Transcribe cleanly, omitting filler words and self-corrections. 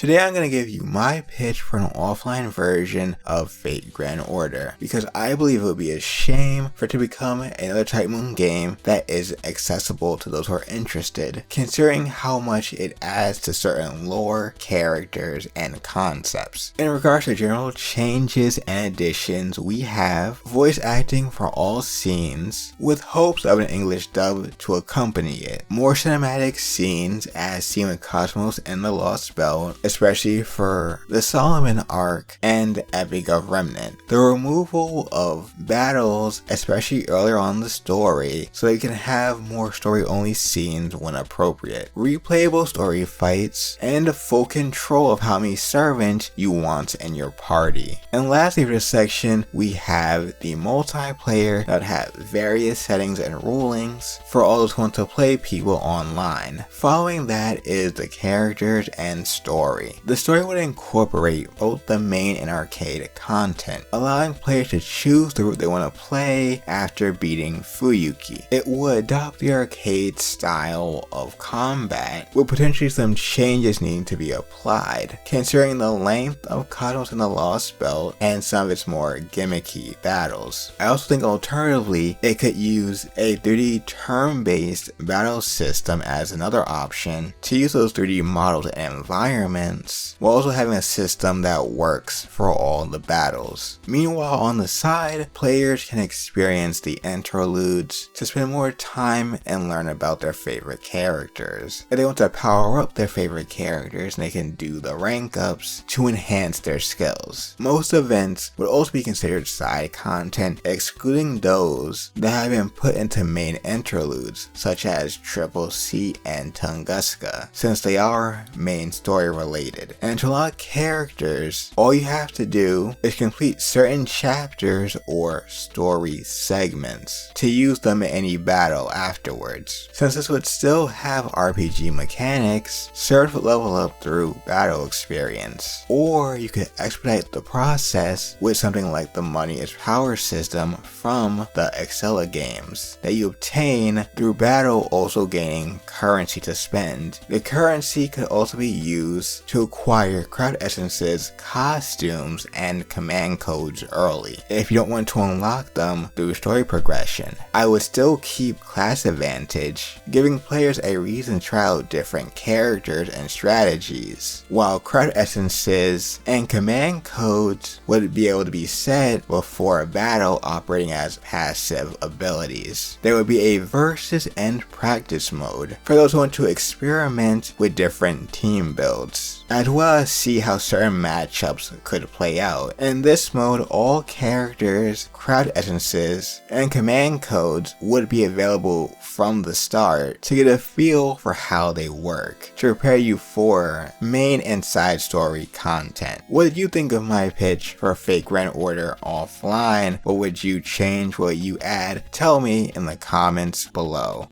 Today I'm going to give you my pitch for an offline version of Fate Grand Order, because I believe it would be a shame for it to become another Type Moon game that is accessible to those who are interested, considering how much it adds to certain lore, characters, and concepts. In regards to general changes and additions, we have voice acting for all scenes, with hopes of an English dub to accompany it. More cinematic scenes as seen with Cosmos and the Lost Belt, especially for the Solomon arc and Epic of Remnant. The removal of battles, especially earlier on in the story, so that you can have more story only scenes when appropriate. Replayable story fights, and full control of how many servants you want in your party. And lastly for this section, we have the multiplayer that have various settings and rulings for all those who want to play people online. Following that is the characters and story. The story would incorporate both the main and arcade content, allowing players to choose the route they want to play after beating Fuyuki. It would adopt the arcade style of combat, with potentially some changes needing to be applied, considering the length of Cosmos and the Lost Belt and some of its more gimmicky battles. I also think alternatively, it could use a 3D turn-based battle system as another option to use those 3D models and environments, while also having a system that works for all the battles. Meanwhile, on the side, players can experience the interludes to spend more time and learn about their favorite characters. If they want to power up their favorite characters, they can do the rank ups to enhance their skills. Most events would also be considered side content, excluding those that have been put into main interludes, such as Triple C and Tunguska, since they are main story related. And to unlock characters, all you have to do is complete certain chapters or story segments to use them in any battle afterwards. Since this would still have RPG mechanics, servers would level up through battle experience. Or you could expedite the process with something like the Money is Power system from the Excella games that you obtain through battle, also gaining currency to spend. The currency could also be used to acquire crowd essences, costumes, and command codes early, if you don't want to unlock them through story progression. I would still keep class advantage, giving players a reason to try out different characters and strategies, while crowd essences and command codes would be able to be set before a battle, operating as passive abilities. There would be a versus and practice mode for those who want to experiment with different team builds, as well as see how certain matchups could play out. In this mode, all characters, crowd essences, and command codes would be available from the start to get a feel for how they work, to prepare you for main and side story content. What did you think of my pitch for Fate Grand Order Offline? What would you change? What would you add? Tell me in the comments below.